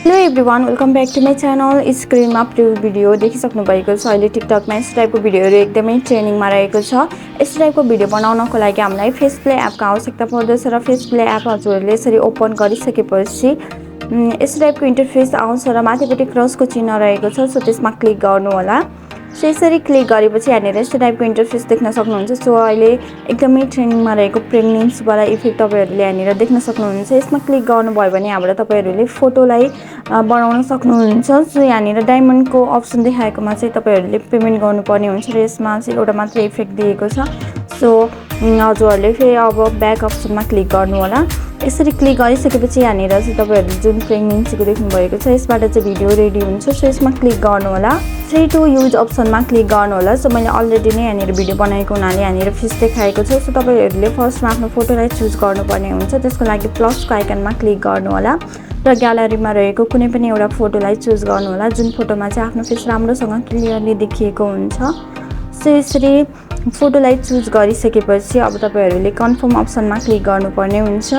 Hello everyone, welcome back to my channel. स्क्रिनमा preview video देखिसक्नु भएको छ। अहिले टिकटकमा यस टाइपको भिडियोहरू एकदमै ट्रेनिङमा रहेको छ। यस टाइपको भिडियो बनाउनको लागि हामीलाई फेस प्ले एपको आवश्यकता पर्दछ र फेस प्ले एप हजुरहरूले यसरी ओपन गरिसकेपछि यस टाइपको इन्टरफेस आउँछ र माथिपट्टि क्रसको चिन्ह रहेको छ, सो त्यसमा क्लिक गर्नु होला। सो यसरी क्लिक गरेपछि यहाँनिर यस्तो टाइपको इन्टरफेस देख्न सक्नुहुन्छ। सो अहिले एकदमै ट्रेनिङमा रहेको प्रेग्नेन्सीवाला इफेक्ट तपाईँहरूले यहाँनिर देख्न सक्नुहुन्छ। यसमा क्लिक गर्नुभयो भने यहाँबाट तपाईँहरूले फोटोलाई बनाउन सक्नुहुन्छ। सो यहाँनिर डायमन्डको अप्सन देखाएकोमा चाहिँ तपाईँहरूले पेमेन्ट गर्नुपर्ने हुन्छ र यसमा चाहिँ एउटा मात्र इफेक्ट दिएको छ। सो हजुरहरूले फेरि अब ब्याक अप्सनमा क्लिक गर्नु होला। यसरी क्लिक गरिसकेपछि यहाँनिर चाहिँ तपाईँहरूले जुन प्रेग्नेन्सीको देख्नुभएको छ यसबाट चाहिँ भिडियो रेडी हुन्छ। सो यसमा क्लिक गर्नु होला। फ्री टु युज अप्सनमा क्लिक गर्नु होला। सो मैले अलरेडी नै यहाँनिर भिडियो बनाएको हुनाले यहाँनिर फेस देखाएको छ। सो तपाईँहरूले फर्स्टमा आफ्नो फोटोलाई चुज गर्नुपर्ने हुन्छ। त्यसको लागि प्लसको आइकनमा क्लिक गर्नु होला र ग्यालरीमा रहेको कुनै पनि एउटा फोटोलाई चुज गर्नु होला जुन फोटोमा चाहिँ आफ्नो फेस राम्रोसँग क्लियरली देखिएको हुन्छ। सो यसरी फोटोलाई चुज गरिसकेपछि अब तपाईँहरूले कन्फर्म अप्सनमा क्लिक गर्नुपर्ने हुन्छ।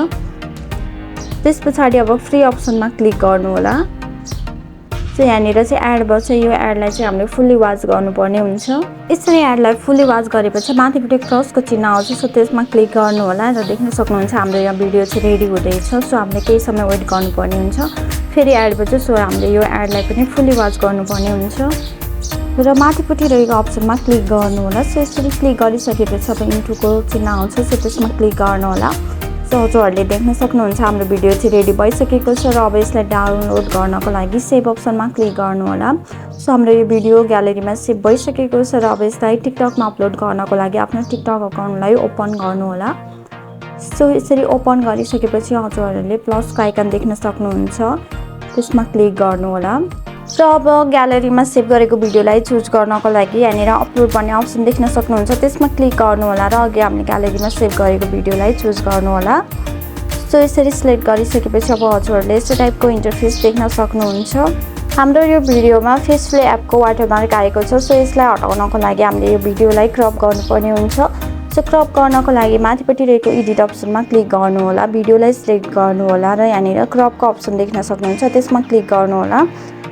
त्यस पछाडि अब फ्री अप्सनमा क्लिक गर्नु होला। सो यहाँनिर चाहिँ एड बस्छ, यो एडलाई चाहिँ हामीले फुल्ली वाच गर्नुपर्ने हुन्छ। यसरी एडलाई फुल्ली वाच गरेपछि माथिपट्टि क्रसको चिन्ह आउँछ, सो त्यसमा क्लिक गर्नु होला र देख्न सक्नुहुन्छ हाम्रो यहाँ भिडियो चाहिँ रेडी हुँदैछ। सो हामीले केही समय वेट गर्नुपर्ने हुन्छ। फेरि एड बस्छ, सो हामीले यो एडलाई पनि फुल्ली वाच गर्नुपर्ने हुन्छ र माथिपट्टि रहेको अप्सनमा क्लिक गर्नु होला। सो यसरी क्लिक गरिसकेपछि अब इन्टुको चिन्ह आउँछ, सो त्यसमा क्लिक गर्नु होला। सो हजुरहरूले देख्न सक्नुहुन्छ हाम्रो भिडियो चाहिँ रेडी भइसकेको छ र अब यसलाई डाउनलोड गर्नको लागि सेभ अप्सनमा क्लिक गर्नु होला। सो हाम्रो यो भिडियो ग्यालेरीमा सेभ भइसकेको छ र अब यसलाई टिकटकमा अपलोड गर्नको लागि आफ्नो टिकटक अकाउन्टलाई ओपन गर्नु होला। सो यसरी ओपन गरिसकेपछि हजुरहरूले प्लसको आइकन देख्न सक्नुहुन्छ, त्यसमा क्लिक गर्नु होला र अब ग्यालेरीमा सेभ गरेको भिडियोलाई चुज गर्नको लागि यहाँनिर अपलोड भन्ने अप्सन देख्न सक्नुहुन्छ, त्यसमा क्लिक गर्नु होला र अघि हामीले ग्यालेरीमा सेभ गरेको भिडियोलाई चुज गर्नु होला। सो यसरी सिलेक्ट गरिसकेपछि अब हजुरहरूले यस्तो टाइपको इन्टरफेस देख्न सक्नुहुन्छ। हाम्रो यो भिडियोमा फेस प्ले एपको वाटरमार्क आएको छ। सो यसलाई हटाउनको लागि हामीले यो भिडियोलाई क्रप गर्नुपर्ने हुन्छ। सो क्रप गर्नको लागि माथिपट्टि रहेको एडिट अप्सनमा क्लिक गर्नु होला, भिडियोलाई सिलेक्ट गर्नु होला र यहाँनिर क्रपको अप्सन देख्न सक्नुहुन्छ, त्यसमा क्लिक गर्नु होला।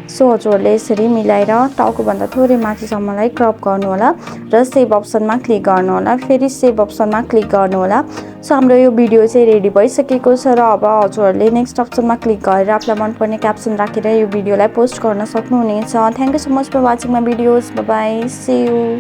सो हजुरहरूले यसरी मिलाएर टाउकोभन्दा थोरै माथिसम्मलाई क्रप गर्नु होला र सेभ अप्सनमा क्लिक गर्नु होला। फेरि सेभ अप्सनमा क्लिक गर्नु होला। सो हाम्रो यो भिडियो चाहिँ रेडी भइसकेको छ र अब हजुरहरूले नेक्स्ट अप्सनमा क्लिक गरेर आफूलाई मनपर्ने क्याप्सन राखेर यो भिडियोलाई पोस्ट गर्न सक्नुहुनेछ। Thank you so much for watching my videos. Bye bye, see you.